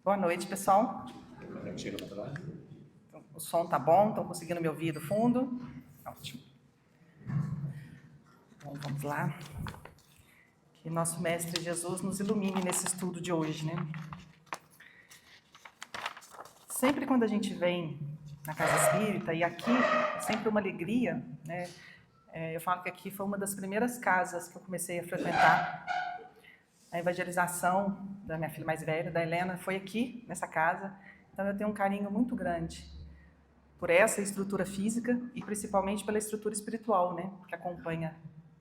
Boa noite, pessoal. O som tá bom? Estão conseguindo me ouvir do fundo? Ótimo. Bom, vamos lá. Que nosso Mestre Jesus nos ilumine nesse estudo de hoje, né? Sempre quando a gente vem na Casa Espírita, e aqui é sempre uma alegria, né? Eu falo que aqui foi uma das primeiras casas que eu comecei a frequentar. A evangelização da minha filha mais velha, da Helena, foi aqui, nessa casa. Então eu tenho um carinho muito grande por essa estrutura física e principalmente pela estrutura espiritual, né, que acompanha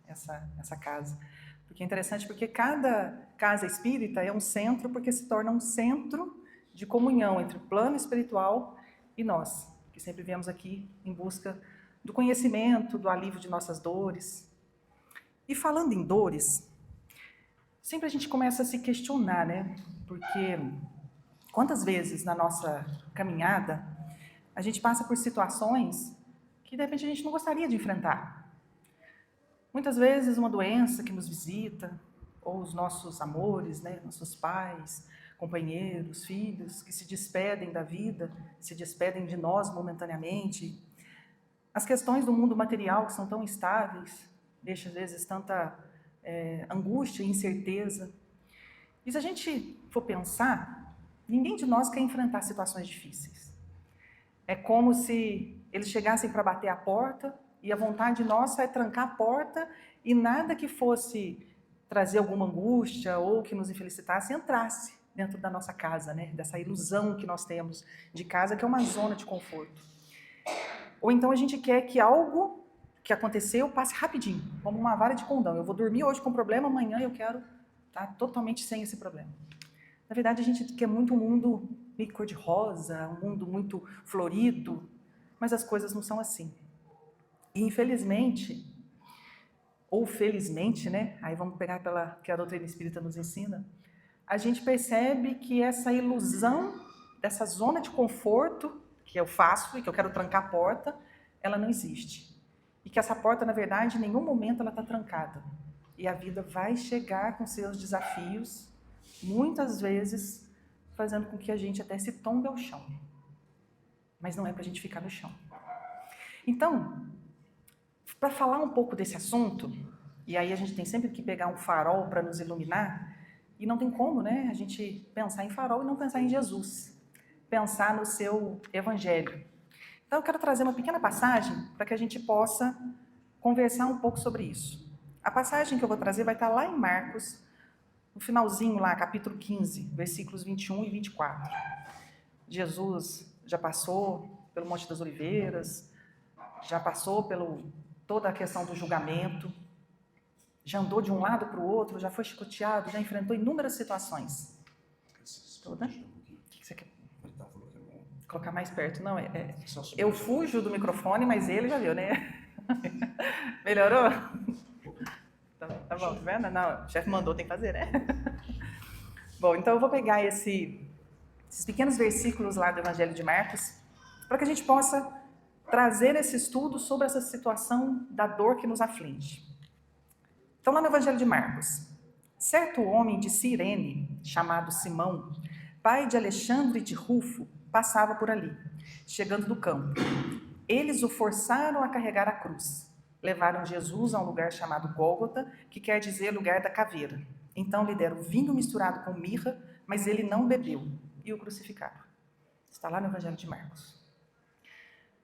essa casa. Porque é interessante porque cada casa espírita é um centro, porque se torna um centro de comunhão entre o plano espiritual e nós, que sempre viemos aqui em busca do conhecimento, do alívio de nossas dores. E falando em dores, sempre a gente começa a se questionar, né? Porque quantas vezes na nossa caminhada a gente passa por situações que de repente a gente não gostaria de enfrentar. Muitas vezes uma doença que nos visita, ou os nossos amores, né? Nossos pais, companheiros, filhos, que se despedem da vida, se despedem de nós momentaneamente. As questões do mundo material que são tão instáveis, deixam às vezes tanta angústia e incerteza. E se a gente for pensar, ninguém de nós quer enfrentar situações difíceis. É como se eles chegassem para bater a porta e a vontade nossa é trancar a porta e nada que fosse trazer alguma angústia ou que nos infelicitasse entrasse dentro da nossa casa, né? Dessa ilusão que nós temos de casa, que é uma zona de conforto. Ou então a gente quer que algo que aconteceu passe rapidinho, como uma vara de condão. Eu vou dormir hoje com problema, amanhã eu quero estar totalmente sem esse problema. Na verdade, a gente quer muito um mundo meio cor-de-rosa, um mundo muito florido, mas as coisas não são assim. E infelizmente, ou felizmente, né? Aí vamos pegar pela que a doutrina espírita nos ensina, a gente percebe que essa ilusão dessa zona de conforto que eu faço e que eu quero trancar a porta, ela não existe. E que essa porta, na verdade, em nenhum momento ela está trancada. E a vida vai chegar com seus desafios, muitas vezes fazendo com que a gente até se tombe ao chão. Mas não é para a gente ficar no chão. Então, para falar um pouco desse assunto, e aí a gente tem sempre que pegar um farol para nos iluminar, e não tem como, né, a gente pensar em farol e não pensar em Jesus, pensar no seu evangelho. Então eu quero trazer uma pequena passagem para que a gente possa conversar um pouco sobre isso. A passagem que eu vou trazer vai estar lá em Marcos, no finalzinho lá, capítulo 15, versículos 21 e 24. Jesus já passou pelo Monte das Oliveiras, já passou pelo toda a questão do julgamento, já andou de um lado para o outro, já foi chicoteado, já enfrentou inúmeras situações. Toda? O que você quer? Colocar mais perto? Não, eu fujo do microfone, mas ele já viu, né? Melhorou? Tá bom, tá vendo? Não, o chefe mandou, tem que fazer, né? Bom, então eu vou pegar esses pequenos versículos lá do Evangelho de Marcos, para que a gente possa trazer esse estudo sobre essa situação da dor que nos aflige. Então, lá no Evangelho de Marcos, certo homem de Cirene, chamado Simão, pai de Alexandre de Rufo, passava por ali, chegando do campo. Eles o forçaram a carregar a cruz. Levaram Jesus a um lugar chamado Gólgota, que quer dizer lugar da caveira. Então lhe deram vinho misturado com mirra, mas ele não bebeu, e o crucificaram. Está lá no Evangelho de Marcos.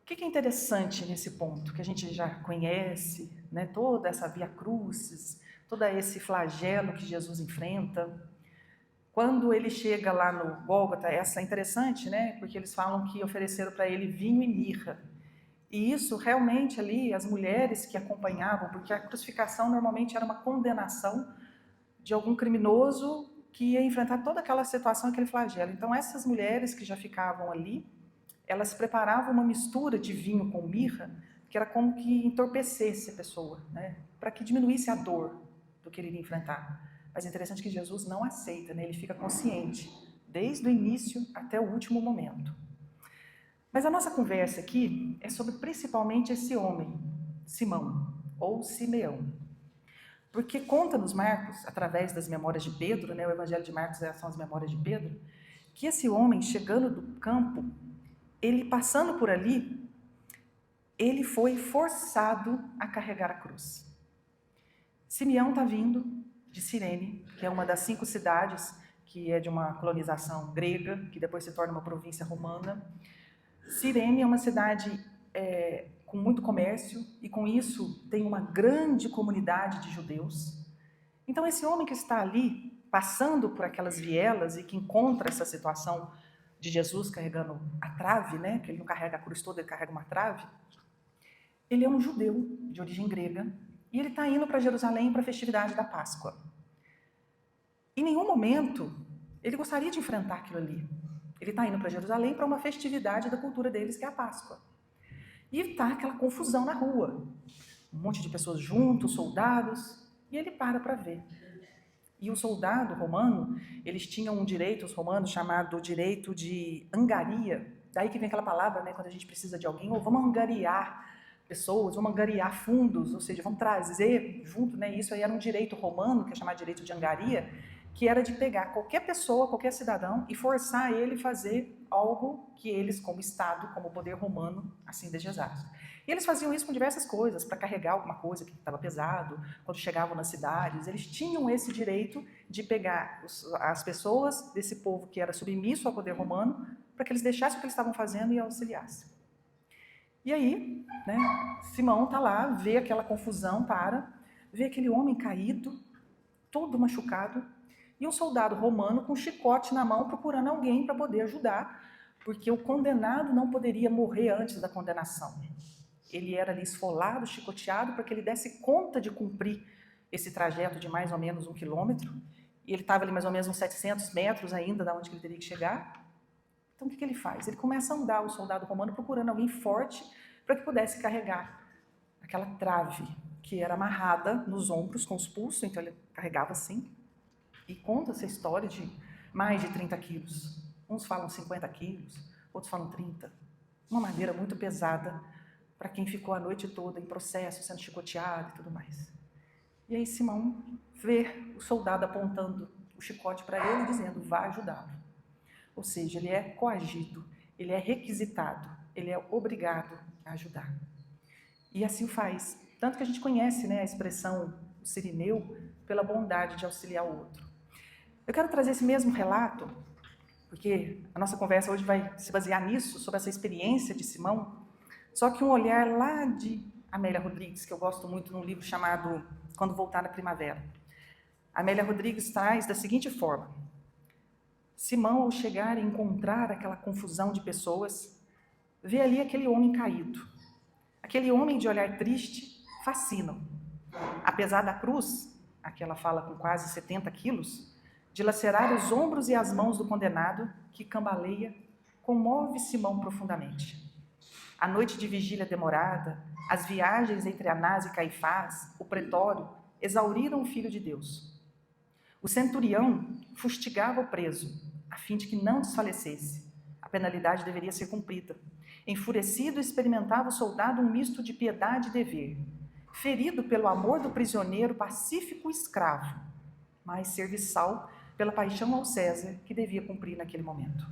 O que é interessante nesse ponto, que a gente já conhece, né, toda essa via crucis, todo esse flagelo que Jesus enfrenta. Quando ele chega lá no Gólgota, essa é interessante, né, porque eles falam que ofereceram para ele vinho e mirra. E isso realmente ali, as mulheres que acompanhavam, porque a crucificação normalmente era uma condenação de algum criminoso que ia enfrentar toda aquela situação, aquele flagelo. Então essas mulheres que já ficavam ali, elas preparavam uma mistura de vinho com mirra, que era como que entorpecesse a pessoa, né? Para que diminuísse a dor do que ele iria enfrentar. Mas é interessante que Jesus não aceita, né? Ele fica consciente, desde o início até o último momento. Mas a nossa conversa aqui é sobre principalmente esse homem, Simão, ou Simeão. Porque conta nos Marcos, através das memórias de Pedro, né? O Evangelho de Marcos são as memórias de Pedro, que esse homem, chegando do campo, ele passando por ali, ele foi forçado a carregar a cruz. Simeão está vindo de Cirene, que é uma das 5 cidades que é de uma colonização grega, que depois se torna uma província romana. Cirene é uma cidade com muito comércio, e com isso tem uma grande comunidade de judeus. Então esse homem que está ali, passando por aquelas vielas e que encontra essa situação de Jesus carregando a trave, né, que ele não carrega a cruz toda, ele carrega uma trave, ele é um judeu de origem grega, e ele está indo para Jerusalém para a festividade da Páscoa. Em nenhum momento ele gostaria de enfrentar aquilo ali. Ele está indo para Jerusalém para uma festividade da cultura deles, que é a Páscoa. E está aquela confusão na rua. Um monte de pessoas juntos, soldados, e ele para ver. E o soldado romano, eles tinham um direito, os romanos, chamado direito de angaria. Daí que vem aquela palavra, né, quando a gente precisa de alguém, ou vamos angariar pessoas, vamos angariar fundos, ou seja, vamos trazer junto, né, isso aí era um direito romano, que é chamado direito de angaria, que era de pegar qualquer pessoa, qualquer cidadão, e forçar ele a fazer algo que eles, como Estado, como poder romano, assim desejassem. E eles faziam isso com diversas coisas, para carregar alguma coisa que estava pesado, quando chegavam nas cidades, eles tinham esse direito de pegar as pessoas desse povo que era submisso ao poder romano, para que eles deixassem o que eles estavam fazendo e auxiliassem. E aí, né, Simão está lá, vê aquela confusão, vê aquele homem caído, todo machucado, e um soldado romano com um chicote na mão procurando alguém para poder ajudar, porque o condenado não poderia morrer antes da condenação. Ele era ali esfolado, chicoteado, para que ele desse conta de cumprir esse trajeto de mais ou menos 1 quilômetro, e ele estava ali mais ou menos uns 700 metros ainda da onde ele teria que chegar. Então o que ele faz? Ele começa a andar, o soldado romano, procurando alguém forte para que pudesse carregar aquela trave que era amarrada nos ombros com os pulsos, então ele carregava assim. E conta essa história de mais de 30 quilos. Uns falam 50 quilos, outros falam 30. Uma madeira muito pesada para quem ficou a noite toda em processo, sendo chicoteado e tudo mais. E aí Simão vê o soldado apontando o chicote para ele, dizendo, vá ajudá-lo. Ou seja, ele é coagido, ele é requisitado, ele é obrigado a ajudar. E assim o faz. Tanto que a gente conhece, né, a expressão sirineu pela bondade de auxiliar o outro. Eu quero trazer esse mesmo relato, porque a nossa conversa hoje vai se basear nisso, sobre essa experiência de Simão, só que um olhar lá de Amélia Rodrigues, que eu gosto muito, num livro chamado Quando Voltar na Primavera. Amélia Rodrigues traz da seguinte forma: Simão, ao chegar e encontrar aquela confusão de pessoas, vê ali aquele homem caído. Aquele homem de olhar triste fascina. Apesar da cruz, aqui ela fala com quase 70 quilos, dilacerar os ombros e as mãos do condenado, que cambaleia, comove Simão profundamente. A noite de vigília demorada, as viagens entre Anás e Caifás, o pretório, exauriram o Filho de Deus. O centurião fustigava o preso, a fim de que não desfalecesse. A penalidade deveria ser cumprida. Enfurecido, experimentava o soldado um misto de piedade e dever. Ferido pelo amor do prisioneiro pacífico escravo, mas serviçal pela paixão ao César que devia cumprir naquele momento.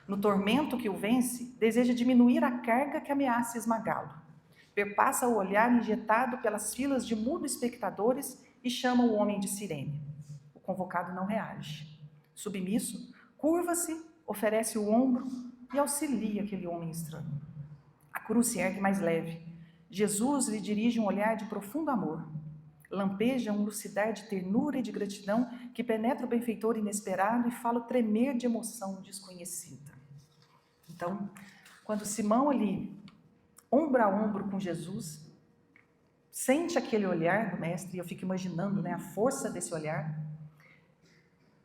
No tormento que o vence, deseja diminuir a carga que ameaça esmagá-lo. Perpassa o olhar injetado pelas filas de mudos espectadores e chama o homem de Cirene. O convocado não reage. Submisso, curva-se, oferece o ombro e auxilia aquele homem estranho. A cruz se ergue mais leve. Jesus lhe dirige um olhar de profundo amor. Lampeja um lucidar de ternura e de gratidão que penetra o benfeitor inesperado e fala o tremer de emoção desconhecida. Então, quando Simão ali, ombro a ombro com Jesus, sente aquele olhar do mestre, e eu fico imaginando, né, a força desse olhar,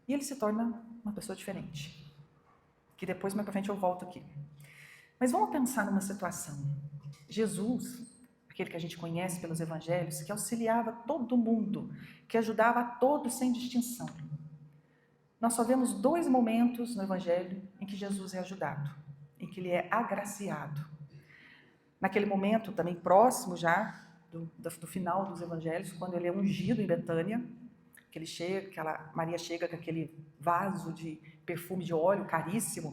e ele se torna uma pessoa diferente, que depois, mais para frente, eu volto aqui. Mas vamos pensar numa situação. Jesus, aquele que a gente conhece pelos evangelhos, que auxiliava todo mundo, que ajudava a todos sem distinção. Nós só vemos 2 momentos no evangelho em que Jesus é ajudado, em que ele é agraciado. Naquele momento, também próximo já do final dos evangelhos, quando ele é ungido em Betânia, que ele chega, Maria chega com aquele vaso de perfume de óleo caríssimo,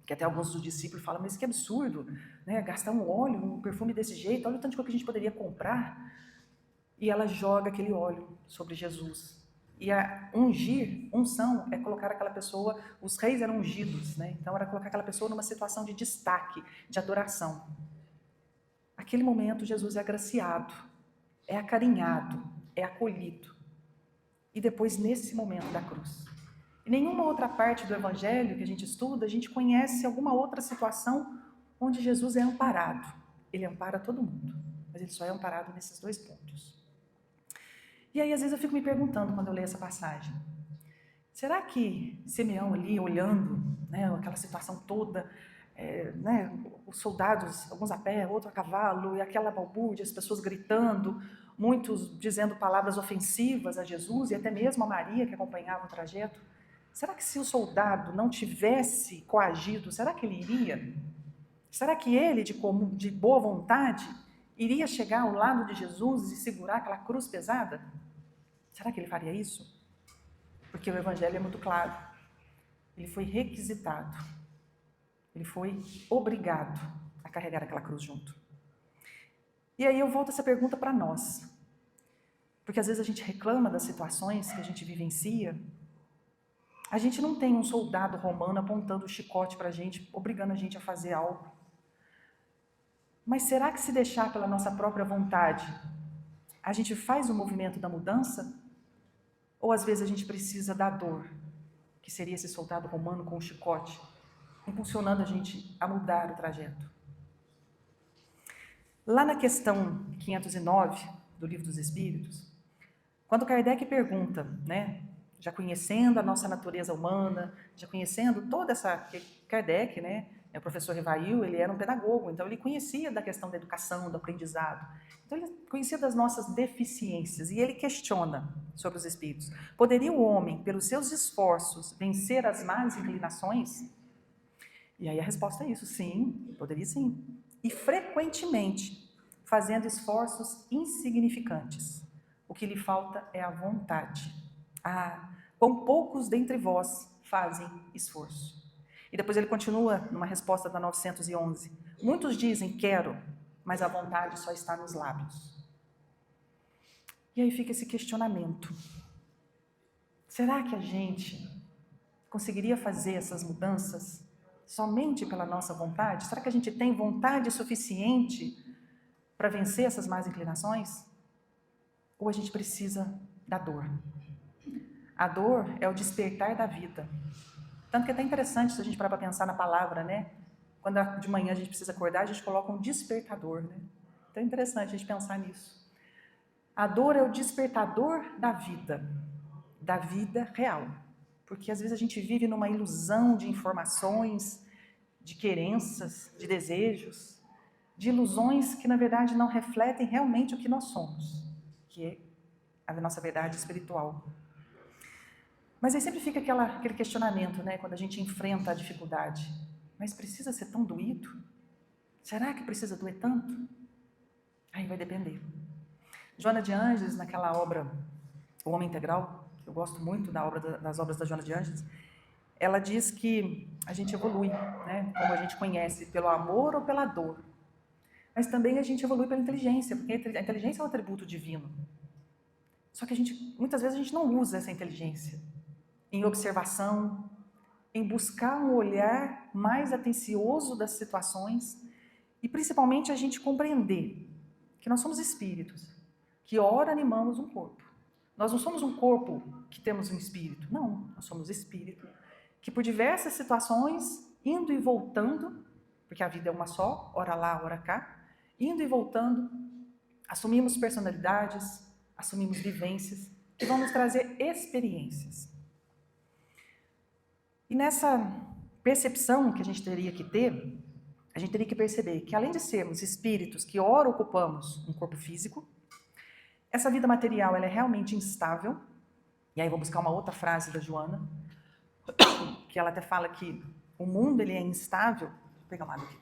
que até alguns dos discípulos falam, mas que absurdo, né? Gastar um óleo, um perfume desse jeito, olha o tanto de coisa que a gente poderia comprar. E ela joga aquele óleo sobre Jesus. E a ungir, unção, é colocar aquela pessoa, os reis eram ungidos, né? Então era colocar aquela pessoa numa situação de destaque, de adoração. Naquele momento, Jesus é agraciado, é acarinhado, é acolhido. E depois, nesse momento da cruz. Em nenhuma outra parte do Evangelho que a gente estuda, a gente conhece alguma outra situação onde Jesus é amparado. Ele ampara todo mundo, mas ele só é amparado nesses dois pontos. E aí, às vezes, eu fico me perguntando, quando eu leio essa passagem, será que Simeão ali, olhando, né, aquela situação toda, né, os soldados, alguns a pé, outros a cavalo, e aquela balbúrdia, as pessoas gritando, muitos dizendo palavras ofensivas a Jesus e até mesmo a Maria que acompanhava o trajeto, será que se o soldado não tivesse coagido, será que ele iria? Será que ele, de boa vontade, iria chegar ao lado de Jesus e segurar aquela cruz pesada? Será que ele faria isso? Porque o Evangelho é muito claro. Ele foi requisitado. Ele foi obrigado a carregar aquela cruz junto. E aí eu volto essa pergunta para nós. Porque às vezes a gente reclama das situações que a gente vivencia. A gente não tem um soldado romano apontando o chicote para a gente, obrigando a gente a fazer algo. Mas será que se deixar pela nossa própria vontade, a gente faz o movimento da mudança? Ou às vezes a gente precisa da dor, que seria esse soldado romano com o chicote, impulsionando a gente a mudar o trajeto. Lá na questão 509 do Livro dos Espíritos, quando Kardec pergunta, né, já conhecendo a nossa natureza humana, já conhecendo toda essa... Kardec, né, o professor Rivail, ele era um pedagogo, então ele conhecia da questão da educação, do aprendizado. Então ele conhecia das nossas deficiências e ele questiona sobre os espíritos. Poderia o homem, pelos seus esforços, vencer as más inclinações? E aí a resposta é isso, sim, poderia sim. E frequentemente, fazendo esforços insignificantes. O que lhe falta é a vontade. Ah, quão poucos dentre vós fazem esforço. E depois ele continua numa resposta da 911. Muitos dizem, quero, mas a vontade só está nos lábios. E aí fica esse questionamento. Será que a gente conseguiria fazer essas mudanças somente pela nossa vontade? Será que a gente tem vontade suficiente para vencer essas más inclinações? Ou a gente precisa da dor? A dor é o despertar da vida. Tanto que é até interessante se a gente parar para pensar na palavra, né? Quando de manhã a gente precisa acordar, a gente coloca um despertador, né? Então é interessante a gente pensar nisso. A dor é o despertador da vida real. Porque às vezes a gente vive numa ilusão de informações, de querenças, de desejos, de ilusões que na verdade não refletem realmente o que nós somos, que é a nossa verdade espiritual. Mas aí sempre fica aquele questionamento, né, quando a gente enfrenta a dificuldade. Mas precisa ser tão doído? Será que precisa doer tanto? Aí vai depender. Joana de Ângeles, naquela obra O Homem Integral, eu gosto muito das obras da Joana de Ângeles, ela diz que a gente evolui, né, como a gente conhece, pelo amor ou pela dor. Mas também a gente evolui pela inteligência, porque a inteligência é um atributo divino. Só que muitas vezes a gente não usa essa inteligência em observação, em buscar um olhar mais atencioso das situações e principalmente a gente compreender que nós somos espíritos, que ora animamos um corpo. Nós não somos um corpo que temos um espírito, não, nós somos espírito, que por diversas situações, indo e voltando, porque a vida é uma só, ora lá, ora cá, indo e voltando, assumimos personalidades, assumimos vivências, que vão nos trazer experiências. E nessa percepção que a gente teria que ter, a gente teria que perceber que além de sermos espíritos que ora ocupamos um corpo físico, essa vida material ela é realmente instável. E aí vou buscar uma outra frase da Joana, que ela até fala que o mundo ele é instável. Vou pegar uma água aqui.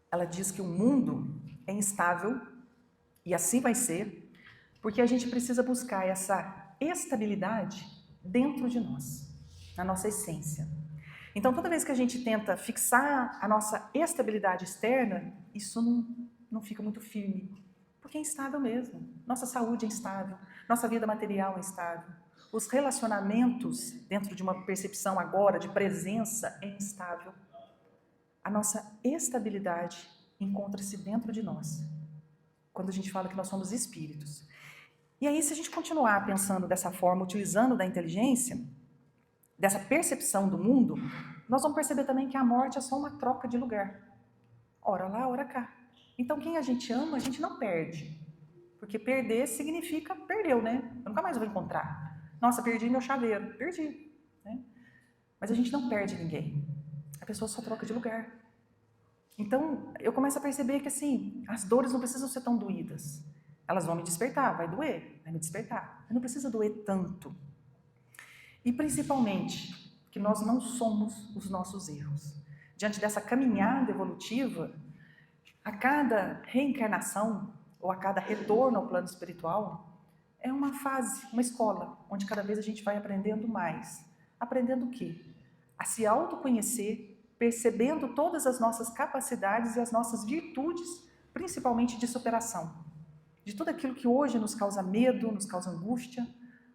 Ela diz que o mundo é instável, e assim vai ser, Porque a gente precisa buscar essa estabilidade dentro de nós, na nossa essência. Então, toda vez que a gente tenta fixar a nossa estabilidade externa, isso não fica muito firme, porque é instável mesmo. Nossa saúde é instável, nossa vida material é instável. Os relacionamentos, dentro de uma percepção agora de presença, é instável. A nossa estabilidade encontra-se dentro de nós, quando a gente fala que nós somos espíritos. E aí, se a gente continuar pensando dessa forma, utilizando da inteligência, dessa percepção do mundo, nós vamos perceber também que a morte é só uma troca de lugar. Ora lá, ora cá. Então, quem a gente ama, a gente não perde. Porque perder significa perdeu, né? Eu nunca mais vou encontrar. Nossa, perdi meu chaveiro. Perdi. Né? Mas a gente não perde ninguém. A pessoa só troca de lugar. Então, eu começo a perceber que, assim, as dores não precisam ser tão doídas. Elas vão me despertar, vai doer, vai me despertar. Mas não precisa doer tanto. E, principalmente, que nós não somos os nossos erros. Diante dessa caminhada evolutiva, a cada reencarnação, ou a cada retorno ao plano espiritual, é uma fase, uma escola, onde cada vez a gente vai aprendendo mais. Aprendendo o quê? A se autoconhecer, percebendo todas as nossas capacidades e as nossas virtudes, principalmente de superação. De tudo aquilo que hoje nos causa medo, nos causa angústia,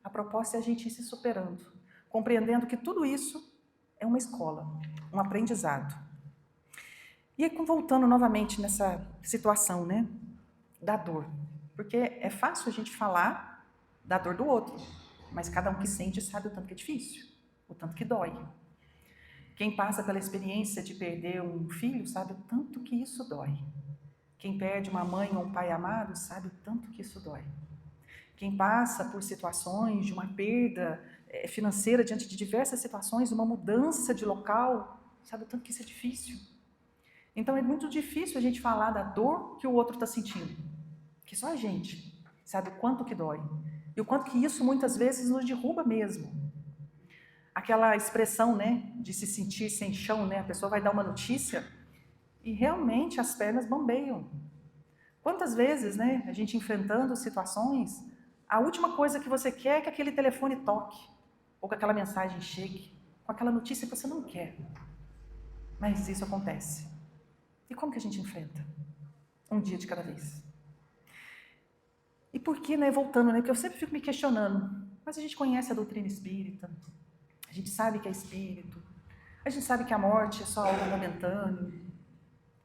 a proposta é a gente ir se superando, compreendendo que tudo isso é uma escola, um aprendizado. E aí, voltando novamente nessa situação, né, da dor. Porque é fácil a gente falar da dor do outro, mas cada um que sente sabe o tanto que é difícil, o tanto que dói. Quem passa pela experiência de perder um filho sabe o tanto que isso dói. Quem perde uma mãe ou um pai amado sabe o tanto que isso dói. Quem passa por situações de uma perda financeira diante de diversas situações, uma mudança de local, sabe o tanto que isso é difícil. Então é muito difícil a gente falar da dor que o outro está sentindo, que só a gente sabe o quanto que dói e o quanto que isso muitas vezes nos derruba mesmo. Aquela expressão, né, de se sentir sem chão, né, a pessoa vai dar uma notícia e realmente as pernas bambeiam. Quantas vezes, né, a gente enfrentando situações, a última coisa que você quer é que aquele telefone toque, ou que aquela mensagem chegue, com aquela notícia que você não quer. Mas isso acontece. E como que a gente enfrenta? Um dia de cada vez. E por que, né, voltando, né, porque eu sempre fico me questionando, mas a gente conhece a doutrina espírita, a gente sabe que é espírito, a gente sabe que a morte é só algo momentâneo,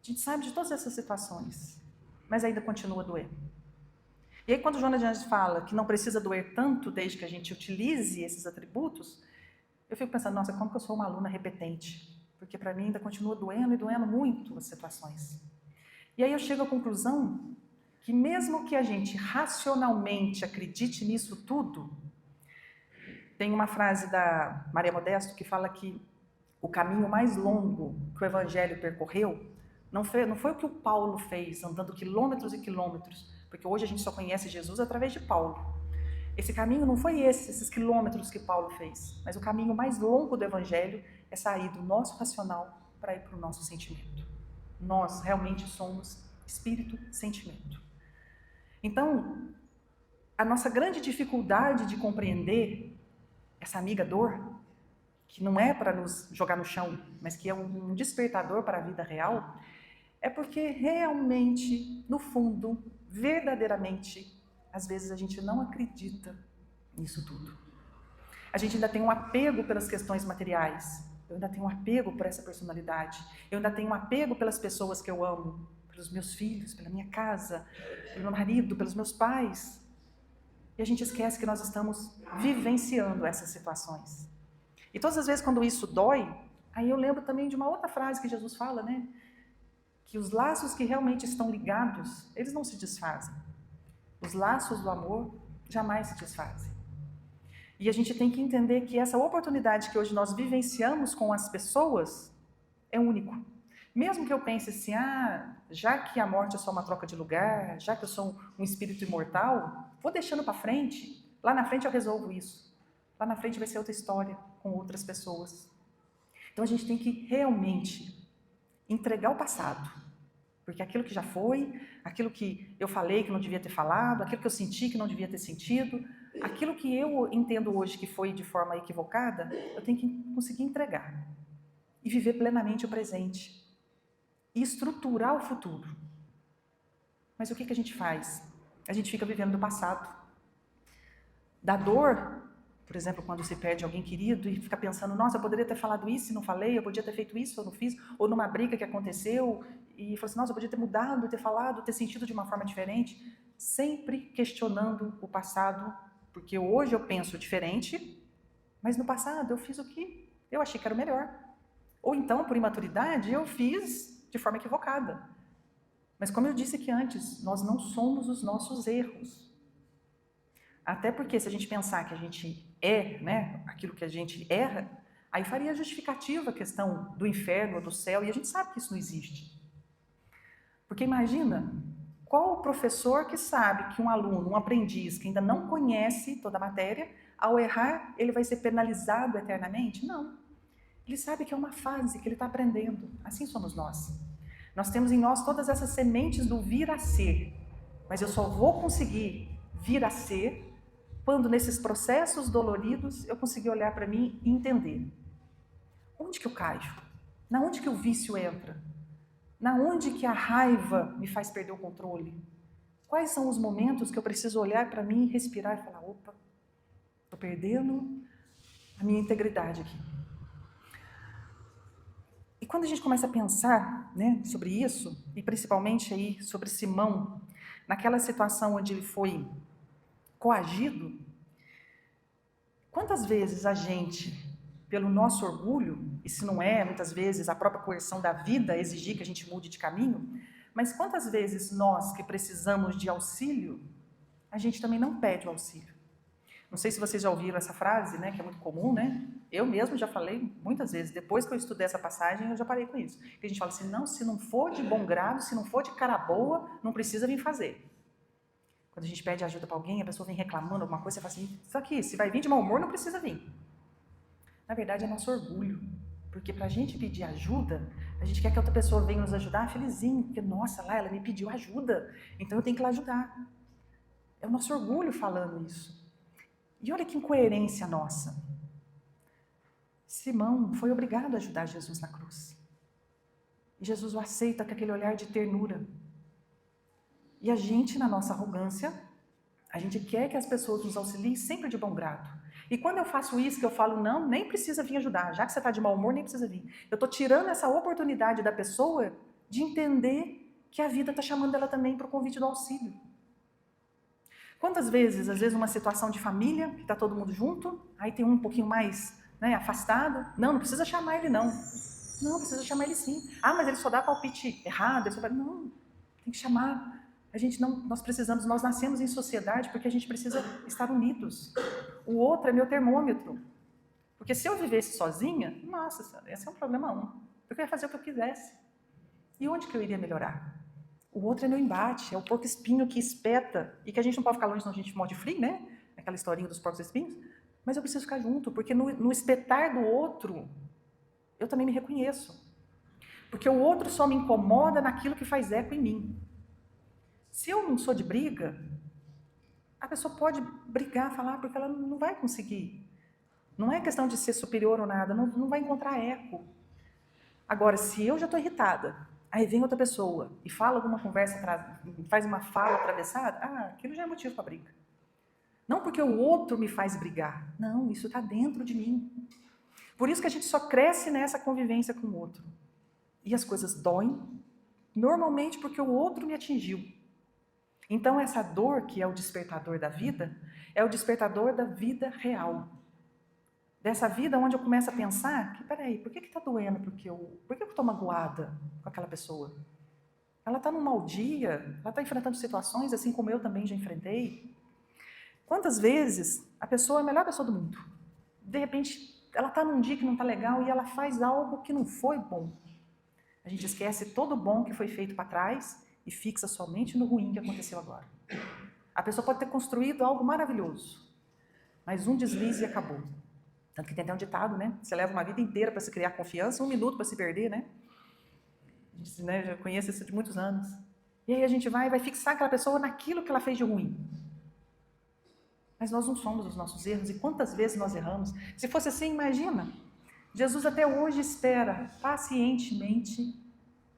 a gente sabe de todas essas situações, mas ainda continua doendo. E aí, quando Joana de Anjos fala que não precisa doer tanto desde que a gente utilize esses atributos, eu fico pensando, nossa, como que eu sou uma aluna repetente? Porque para mim ainda continua doendo e doendo muito as situações. E aí eu chego à conclusão que mesmo que a gente racionalmente acredite nisso tudo, tem uma frase da Maria Modesto que fala que o caminho mais longo que o Evangelho percorreu não foi o que o Paulo fez, andando quilômetros e quilômetros, porque hoje a gente só conhece Jesus através de Paulo. Esse caminho não foi esses quilômetros que Paulo fez, mas o caminho mais longo do Evangelho é sair do nosso racional para ir para o nosso sentimento. Nós realmente somos espírito-sentimento. Então, a nossa grande dificuldade de compreender essa amiga dor, que não é para nos jogar no chão, mas que é um despertador para a vida real, é porque realmente, no fundo, verdadeiramente, às vezes a gente não acredita nisso tudo. A gente ainda tem um apego pelas questões materiais, eu ainda tenho um apego por essa personalidade, eu ainda tenho um apego pelas pessoas que eu amo, pelos meus filhos, pela minha casa, pelo meu marido, pelos meus pais. E a gente esquece que nós estamos vivenciando essas situações. E todas as vezes quando isso dói, aí eu lembro também de uma outra frase que Jesus fala, né? Que os laços que realmente estão ligados, eles não se desfazem. Os laços do amor jamais se desfazem. E a gente tem que entender que essa oportunidade que hoje nós vivenciamos com as pessoas é único. Mesmo que eu pense assim, já que a morte é só uma troca de lugar, já que eu sou um espírito imortal, vou deixando para frente, lá na frente eu resolvo isso. Lá na frente vai ser outra história, com outras pessoas. Então a gente tem que realmente entregar o passado, Porque aquilo que já foi, aquilo que eu falei que não devia ter falado, aquilo que eu senti que não devia ter sentido, aquilo que eu entendo hoje que foi de forma equivocada, eu tenho que conseguir entregar e viver plenamente o presente e estruturar o futuro. Mas o que a gente faz? A gente fica vivendo do passado. Da dor, por exemplo, quando se perde alguém querido e fica pensando, nossa, eu poderia ter falado isso e não falei, eu podia ter feito isso, eu não fiz, ou numa briga que aconteceu, e falou assim, nossa, eu podia ter mudado, ter falado, ter sentido de uma forma diferente, sempre questionando o passado, porque hoje eu penso diferente, mas no passado eu fiz o que eu achei que era o melhor. Ou então, por imaturidade, eu fiz de forma equivocada. Mas como eu disse aqui antes, nós não somos os nossos erros. Até porque se a gente pensar que a gente é, né, aquilo que a gente erra, aí faria justificativa a questão do inferno ou do céu, e a gente sabe que isso não existe. Porque imagina, qual o professor que sabe que um aluno, um aprendiz, que ainda não conhece toda a matéria, ao errar, ele vai ser penalizado eternamente? Não. Ele sabe que é uma fase, que ele está aprendendo. Assim somos nós. Nós temos em nós todas essas sementes do vir a ser, mas eu só vou conseguir vir a ser quando nesses processos doloridos eu conseguir olhar para mim e entender. Onde que eu caio? Na onde que o vício entra? Na onde que a raiva me faz perder o controle? Quais são os momentos que eu preciso olhar para mim, respirar e falar, opa, estou perdendo a minha integridade aqui. E quando a gente começa a pensar, né, sobre isso, e principalmente aí sobre Simão, naquela situação onde ele foi coagido, quantas vezes a gente, pelo nosso orgulho, e se não é, muitas vezes, a própria coerção da vida exigir que a gente mude de caminho, mas quantas vezes nós que precisamos de auxílio, a gente também não pede o auxílio? Não sei se vocês já ouviram essa frase, né, que é muito comum, né? Eu mesmo já falei muitas vezes, depois que eu estudei essa passagem, eu já parei com isso. Que a gente fala assim, não, se não for de bom grado, se não for de cara boa, não precisa vir fazer. Quando a gente pede ajuda para alguém, a pessoa vem reclamando alguma coisa, você fala assim, isso aqui, se vai vir de mau humor, não precisa vir. Na verdade, é nosso orgulho. Porque para a gente pedir ajuda, a gente quer que a outra pessoa venha nos ajudar felizinho, porque, nossa, lá ela me pediu ajuda, então eu tenho que lá ajudar. É o nosso orgulho falando isso. E olha que incoerência nossa. Simão foi obrigado a ajudar Jesus na cruz. E Jesus o aceita com aquele olhar de ternura. E a gente, na nossa arrogância, a gente quer que as pessoas nos auxiliem sempre de bom grado. E quando eu faço isso, que eu falo, não, nem precisa vir ajudar, já que você está de mau humor, nem precisa vir. Eu estou tirando essa oportunidade da pessoa de entender que a vida está chamando ela também para o convite do auxílio. Quantas vezes, às vezes, uma situação de família, que está todo mundo junto, aí tem um pouquinho mais, né, afastado, não precisa chamar ele não. Não, precisa chamar ele sim. Ah, mas ele só dá palpite errado, ele só dá... Não, tem que chamar. A gente não, nós precisamos, nós nascemos em sociedade porque a gente precisa estar unidos. O outro é meu termômetro. Porque se eu vivesse sozinha, nossa senhora, esse é um problema eu ia fazer o que eu quisesse. E onde que eu iria melhorar? O outro é meu embate, é o porco espinho que espeta, e que a gente não pode ficar longe, senão a gente morre de frio, né? Aquela historinha dos porcos espinhos. Mas eu preciso ficar junto, porque no espetar do outro, eu também me reconheço. Porque o outro só me incomoda naquilo que faz eco em mim. Se eu não sou de briga, a pessoa pode brigar, falar, porque ela não vai conseguir. Não é questão de ser superior ou nada, não vai encontrar eco. Agora, se eu já estou irritada, aí vem outra pessoa e fala alguma conversa, faz uma fala atravessada, aquilo já é motivo para briga. Não porque o outro me faz brigar, não, isso está dentro de mim. Por isso que a gente só cresce nessa convivência com o outro. E as coisas doem, normalmente porque o outro me atingiu. Então essa dor, que é o despertador da vida, é o despertador da vida real. Dessa vida onde eu começo a pensar que, peraí, por que está doendo? Por que eu estou magoada com aquela pessoa? Ela está num mau dia, ela está enfrentando situações assim como eu também já enfrentei. Quantas vezes a pessoa é a melhor pessoa do mundo? De repente, ela está num dia que não está legal e ela faz algo que não foi bom. A gente esquece todo o bom que foi feito para trás e fixa somente no ruim que aconteceu agora. A pessoa pode ter construído algo maravilhoso, mas um deslize e acabou. Tanto que tem até um ditado, né? Você leva uma vida inteira para se criar confiança, 1 minuto para se perder, né? né, já conheço isso de muitos anos. E aí a gente vai fixar aquela pessoa naquilo que ela fez de ruim. Mas nós não somos os nossos erros, e quantas vezes nós erramos? Se fosse assim, imagina, Jesus até hoje espera pacientemente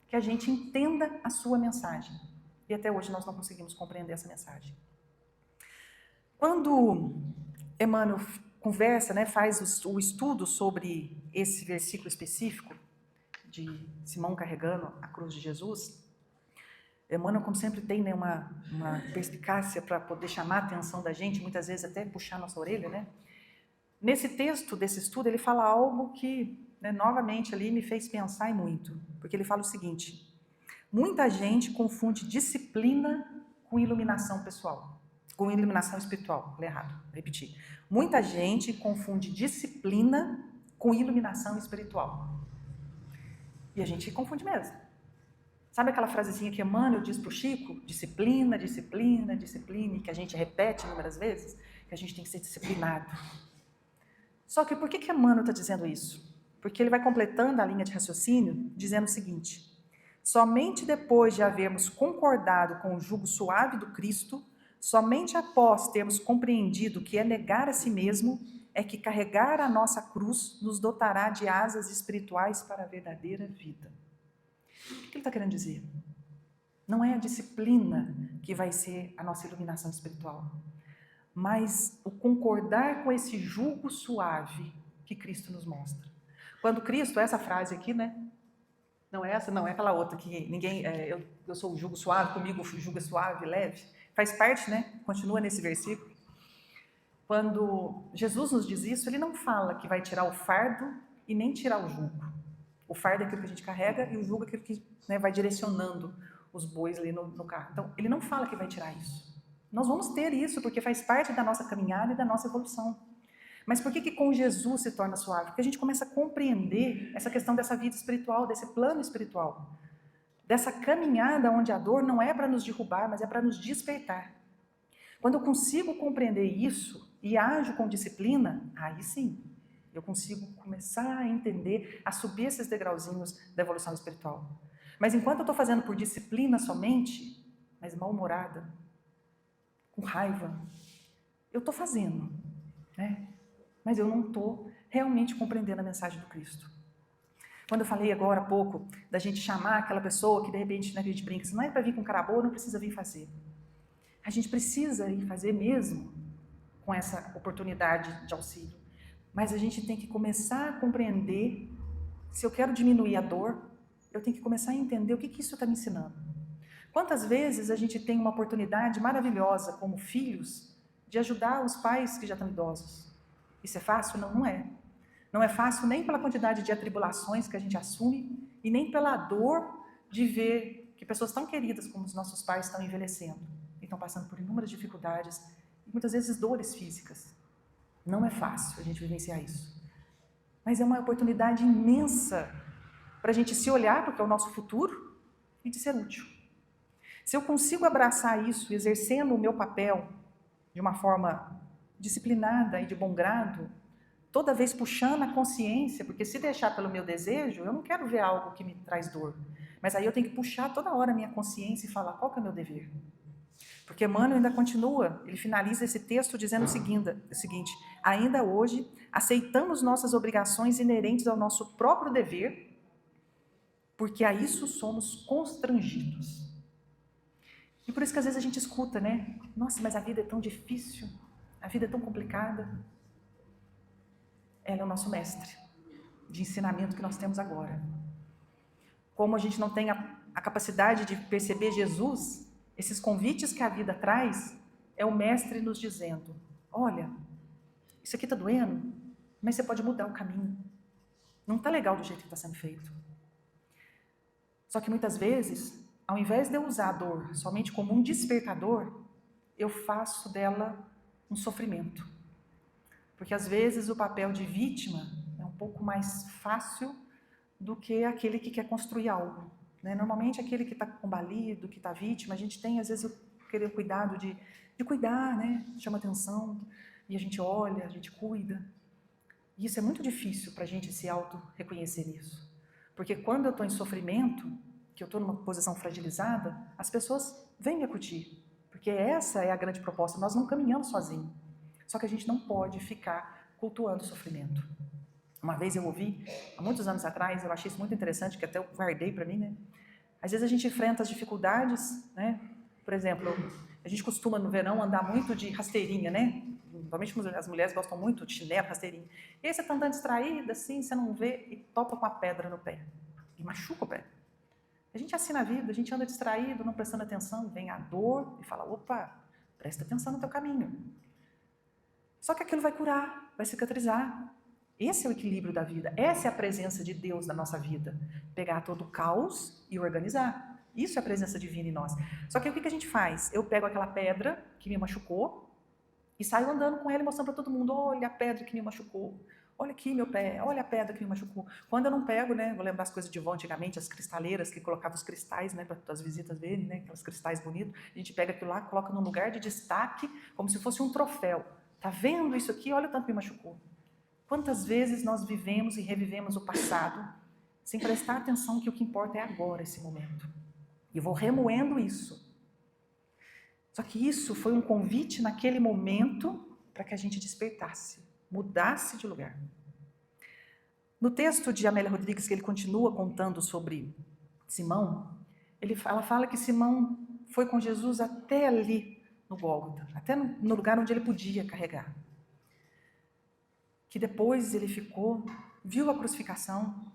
que a gente entenda a sua mensagem. E até hoje nós não conseguimos compreender essa mensagem. Quando Emmanuel conversa, né, faz o estudo sobre esse versículo específico de Simão carregando a cruz de Jesus, Emmanuel, como sempre, tem, né, uma perspicácia para poder chamar a atenção da gente, muitas vezes até puxar nossa orelha, né? Nesse texto desse estudo, ele fala algo que, né, novamente ali me fez pensar muito, porque ele fala o seguinte: muita gente confunde disciplina com iluminação pessoal, com iluminação espiritual. Falei errado, vou repetir. Muita gente confunde disciplina com iluminação espiritual. E a gente confunde mesmo. Sabe aquela frasezinha que Emmanuel diz para o Chico? Disciplina, disciplina, disciplina, e que a gente repete inúmeras vezes? Que a gente tem que ser disciplinado. Só que por que Emmanuel está dizendo isso? Porque ele vai completando a linha de raciocínio dizendo o seguinte: somente depois de havermos concordado com o jugo suave do Cristo, somente após termos compreendido que é negar a si mesmo, é que carregar a nossa cruz nos dotará de asas espirituais para a verdadeira vida. O que ele está querendo dizer? Não é a disciplina que vai ser a nossa iluminação espiritual, mas o concordar com esse jugo suave que Cristo nos mostra. Quando Cristo, essa frase aqui, né? Não é essa, não, é aquela outra que ninguém, eu sou o jugo suave, comigo o jugo é suave, leve. Faz parte, né? Continua nesse versículo. Quando Jesus nos diz isso, ele não fala que vai tirar o fardo e nem tirar o jugo. O fardo é aquilo que a gente carrega e o jugo é aquilo que, né, vai direcionando os bois ali no carro. Então, ele não fala que vai tirar isso. Nós vamos ter isso, porque faz parte da nossa caminhada e da nossa evolução. Mas por que com Jesus se torna suave? Porque a gente começa a compreender essa questão dessa vida espiritual, desse plano espiritual. Dessa caminhada onde a dor não é para nos derrubar, mas é para nos despertar. Quando eu consigo compreender isso e ajo com disciplina, aí sim, eu consigo começar a entender, a subir esses degrauzinhos da evolução espiritual. Mas enquanto eu estou fazendo por disciplina somente, mas mal-humorada, com raiva, eu estou fazendo, né? Mas eu não estou realmente compreendendo a mensagem do Cristo. Quando eu falei agora há pouco da gente chamar aquela pessoa que de repente, né, a gente brinca, se não é para vir com cara boa, não precisa vir fazer. A gente precisa ir fazer mesmo com essa oportunidade de auxílio. Mas a gente tem que começar a compreender, se eu quero diminuir a dor, eu tenho que começar a entender o que isso está me ensinando. Quantas vezes a gente tem uma oportunidade maravilhosa como filhos de ajudar os pais que já estão idosos? Isso é fácil? Não, não é. Não é fácil nem pela quantidade de atribulações que a gente assume e nem pela dor de ver que pessoas tão queridas como os nossos pais estão envelhecendo e estão passando por inúmeras dificuldades e muitas vezes dores físicas. Não é fácil a gente vivenciar isso. Mas é uma oportunidade imensa para a gente se olhar, porque é o nosso futuro, e de ser útil. Se eu consigo abraçar isso, exercendo o meu papel de uma forma disciplinada e de bom grado, toda vez puxando a consciência, porque se deixar pelo meu desejo, eu não quero ver algo que me traz dor. Mas aí eu tenho que puxar toda hora a minha consciência e falar, qual que é o meu dever? Porque Emmanuel ainda continua, ele finaliza esse texto dizendo o seguinte: ainda hoje aceitamos nossas obrigações inerentes ao nosso próprio dever, porque a isso somos constrangidos. E por isso que às vezes a gente escuta, né? Nossa, mas a vida é tão difícil, a vida é tão complicada. Ela é o nosso mestre de ensinamento que nós temos agora. Como a gente não tem a capacidade de perceber Jesus, esses convites que a vida traz, é o mestre nos dizendo, olha, isso aqui está doendo, mas você pode mudar o caminho. Não está legal do jeito que está sendo feito. Só que muitas vezes, ao invés de eu usar a dor somente como um despertador, eu faço dela um sofrimento. Porque às vezes o papel de vítima é um pouco mais fácil do que aquele que quer construir algo. Né? Normalmente aquele que está combalido, que está vítima, a gente tem às vezes o cuidado de cuidar, né? Chama atenção, e a gente olha, a gente cuida. E isso é muito difícil para a gente se auto-reconhecer nisso. Porque quando eu estou em sofrimento, que eu estou numa posição fragilizada, as pessoas vêm me acudir. Porque essa é a grande proposta, nós não caminhamos sozinhos. Só que a gente não pode ficar cultuando o sofrimento. Uma vez eu ouvi, há muitos anos atrás, eu achei isso muito interessante, que até eu guardei para mim, né? Às vezes a gente enfrenta as dificuldades, né? Por exemplo, a gente costuma no verão andar muito de rasteirinha, né? Normalmente as mulheres gostam muito de chinelo, rasteirinha. E aí você está andando distraída, assim, você não vê e topa com a pedra no pé. E machuca o pé. A gente é assim na vida, a gente anda distraído, não prestando atenção, vem a dor e fala, opa, presta atenção no teu caminho. Só que aquilo vai curar, vai cicatrizar. Esse é o equilíbrio da vida, essa é a presença de Deus na nossa vida. Pegar todo o caos e organizar. Isso é a presença divina em nós. Só que o que a gente faz? Eu pego aquela pedra que me machucou e saio andando com ela e mostrando para todo mundo, olha a pedra que me machucou. Olha aqui meu pé, olha a pedra que me machucou. Quando eu não pego, né, vou lembrar as coisas de vó antigamente, as cristaleiras que colocavam os cristais, né, para as visitas verem, né, aqueles cristais bonitos. A gente pega aquilo lá, coloca num lugar de destaque, como se fosse um troféu. Tá vendo isso aqui? Olha o tanto que me machucou. Quantas vezes nós vivemos e revivemos o passado sem prestar atenção que o que importa é agora, esse momento. E vou remoendo isso. Só que isso foi um convite naquele momento para que a gente despertasse, mudasse de lugar. No texto de Amélia Rodrigues, que ele continua contando sobre Simão, ela fala que Simão foi com Jesus até ali no Gólgota, até no lugar onde ele podia carregar. Que depois ele ficou, viu a crucificação,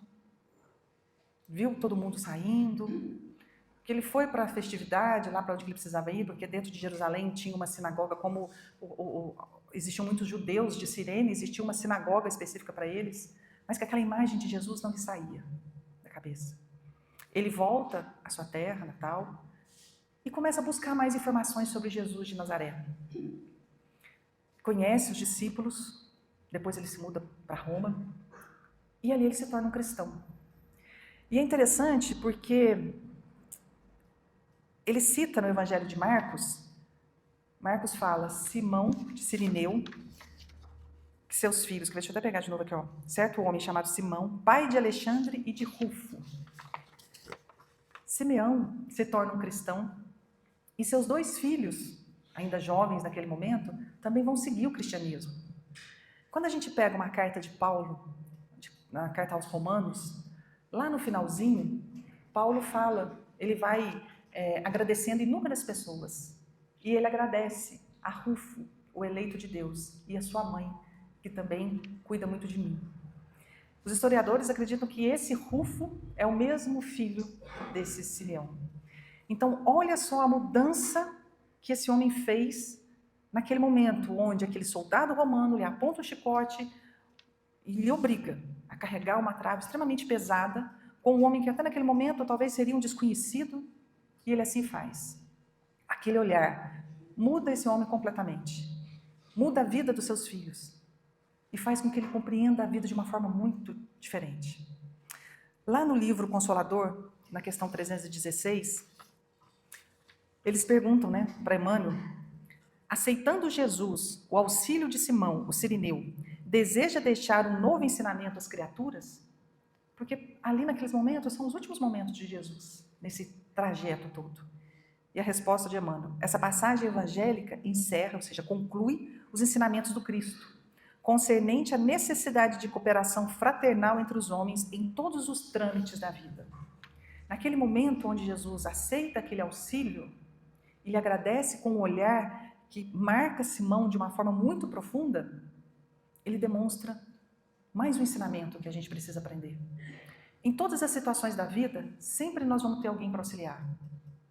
viu todo mundo saindo, que ele foi para a festividade, lá para onde ele precisava ir, porque dentro de Jerusalém tinha uma sinagoga, como existiam muitos judeus de Cirene, existia uma sinagoga específica para eles, mas que aquela imagem de Jesus não lhe saía da cabeça. Ele volta à sua terra natal e começa a buscar mais informações sobre Jesus de Nazaré. Conhece os discípulos, depois ele se muda para Roma, e ali ele se torna um cristão. E é interessante porque ele cita no Evangelho de Marcos fala, Simão de Cirineu, que seus filhos, deixa eu até pegar de novo aqui, ó, certo homem chamado Simão, pai de Alexandre e de Rufo. Simeão se torna um cristão e seus 2 filhos, ainda jovens naquele momento, também vão seguir o cristianismo. Quando a gente pega uma carta de Paulo, na carta aos Romanos, lá no finalzinho, Paulo fala, ele vai agradecendo inúmeras pessoas. E ele agradece a Rufo, o eleito de Deus, e a sua mãe, que também cuida muito de mim. Os historiadores acreditam que esse Rufo é o mesmo filho desse Simeão. Então, olha só a mudança que esse homem fez naquele momento, onde aquele soldado romano lhe aponta o chicote e lhe obriga a carregar uma trave extremamente pesada com um homem que até naquele momento talvez seria um desconhecido, e ele assim faz. Aquele olhar muda esse homem completamente, muda a vida dos seus filhos e faz com que ele compreenda a vida de uma forma muito diferente. Lá no livro Consolador, na questão 316, eles perguntam, né, para Emmanuel, aceitando Jesus, o auxílio de Simão, o Cirineu, deseja deixar um novo ensinamento às criaturas? Porque ali naqueles momentos são os últimos momentos de Jesus, nesse trajeto todo. E a resposta de Emmanuel, essa passagem evangélica encerra, ou seja, conclui os ensinamentos do Cristo, concernente à necessidade de cooperação fraternal entre os homens em todos os trâmites da vida. Naquele momento onde Jesus aceita aquele auxílio, ele agradece com um olhar que marca Simão de uma forma muito profunda, ele demonstra mais um ensinamento que a gente precisa aprender. Em todas as situações da vida, sempre nós vamos ter alguém para auxiliar.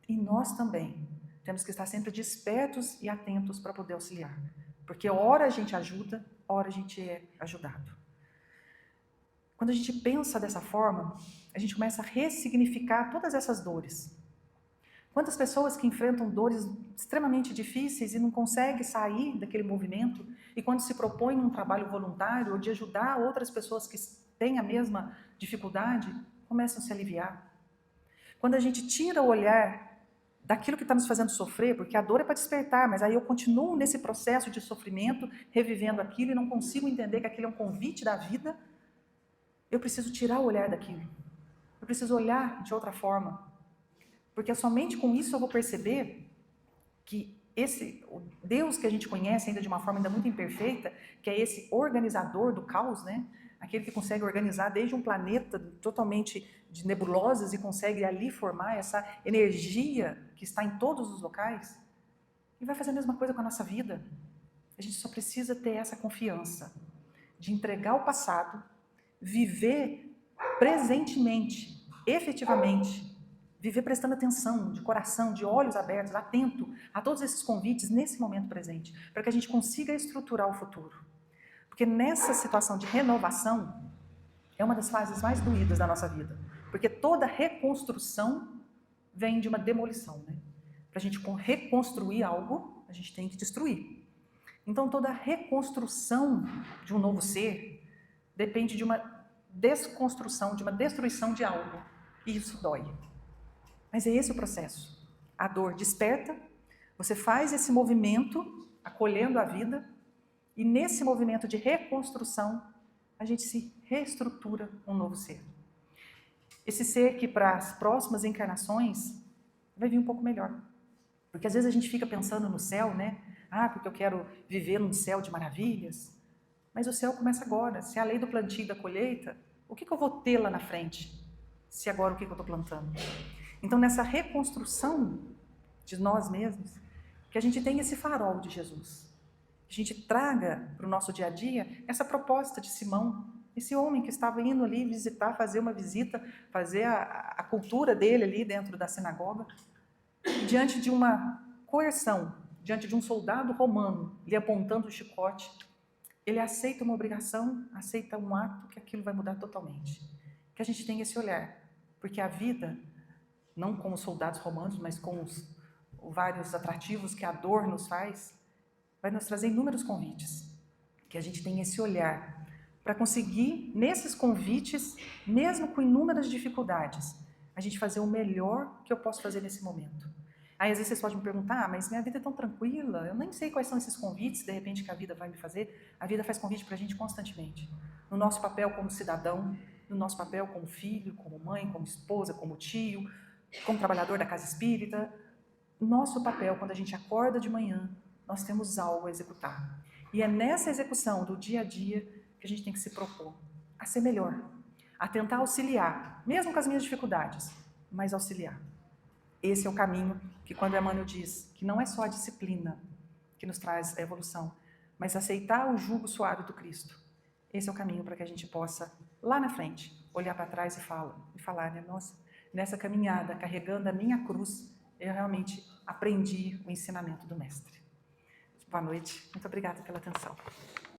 E nós também temos que estar sempre despertos e atentos para poder auxiliar. Porque ora a gente ajuda, ora a gente é ajudado. Quando a gente pensa dessa forma, a gente começa a ressignificar todas essas dores. Quantas pessoas que enfrentam dores extremamente difíceis e não conseguem sair daquele movimento, e quando se propõem um trabalho voluntário ou de ajudar outras pessoas que têm a mesma dificuldade, começam a se aliviar. Quando a gente tira o olhar daquilo que está nos fazendo sofrer, porque a dor é para despertar, mas aí eu continuo nesse processo de sofrimento, revivendo aquilo e não consigo entender que aquilo é um convite da vida, eu preciso tirar o olhar daquilo. Eu preciso olhar de outra forma. Porque somente com isso eu vou perceber que o Deus que a gente conhece ainda de uma forma ainda muito imperfeita, que é esse organizador do caos, né? Aquele que consegue organizar desde um planeta totalmente de nebulosas e consegue ali formar essa energia que está em todos os locais, e vai fazer a mesma coisa com a nossa vida. A gente só precisa ter essa confiança de entregar o passado, viver presentemente, efetivamente, viver prestando atenção, de coração, de olhos abertos, atento a todos esses convites nesse momento presente, para que a gente consiga estruturar o futuro. Porque nessa situação de renovação, é uma das fases mais doídas da nossa vida. Porque toda reconstrução vem de uma demolição, né? Para a gente reconstruir algo, a gente tem que destruir. Então toda reconstrução de um novo ser depende de uma desconstrução, de uma destruição de algo. E isso dói. Mas é esse o processo. A dor desperta, você faz esse movimento, acolhendo a vida, e nesse movimento de reconstrução, a gente se reestrutura um novo ser. Esse ser que para as próximas encarnações vai vir um pouco melhor. Porque às vezes a gente fica pensando no céu, né? Ah, porque eu quero viver num céu de maravilhas. Mas o céu começa agora. Se é a lei do plantio e da colheita, o que eu vou ter lá na frente? Se agora o que eu estou plantando? Então, nessa reconstrução de nós mesmos, que a gente tem esse farol de Jesus. Que a gente traga para o nosso dia a dia essa proposta de Simão, esse homem que estava indo ali visitar, fazer uma visita, fazer a cultura dele ali dentro da sinagoga, diante de uma coerção, diante de um soldado romano lhe apontando o chicote, ele aceita uma obrigação, aceita um ato que aquilo vai mudar totalmente. Que a gente tenha esse olhar, porque a vida, não com os soldados romanos, mas com os vários atrativos que a dor nos faz, vai nos trazer inúmeros convites. Que a gente tenha esse olhar para conseguir, nesses convites, mesmo com inúmeras dificuldades, a gente fazer o melhor que eu posso fazer nesse momento. Aí às vezes vocês podem me perguntar, mas minha vida é tão tranquila, eu nem sei quais são esses convites, de repente, que a vida vai me fazer. A vida faz convite para a gente constantemente. No nosso papel como cidadão, no nosso papel como filho, como mãe, como esposa, como tio, como trabalhador da casa espírita. Nosso papel, quando a gente acorda de manhã, nós temos algo a executar. E é nessa execução do dia a dia que a gente tem que se propor a ser melhor, a tentar auxiliar, mesmo com as minhas dificuldades, mas auxiliar. Esse é o caminho que, quando Emmanuel diz que não é só a disciplina que nos traz a evolução, mas aceitar o jugo suave do Cristo. Esse é o caminho para que a gente possa, lá na frente, olhar para trás e falar, né, nossa, nessa caminhada, carregando a minha cruz, eu realmente aprendi o ensinamento do Mestre. Boa noite, muito obrigada pela atenção.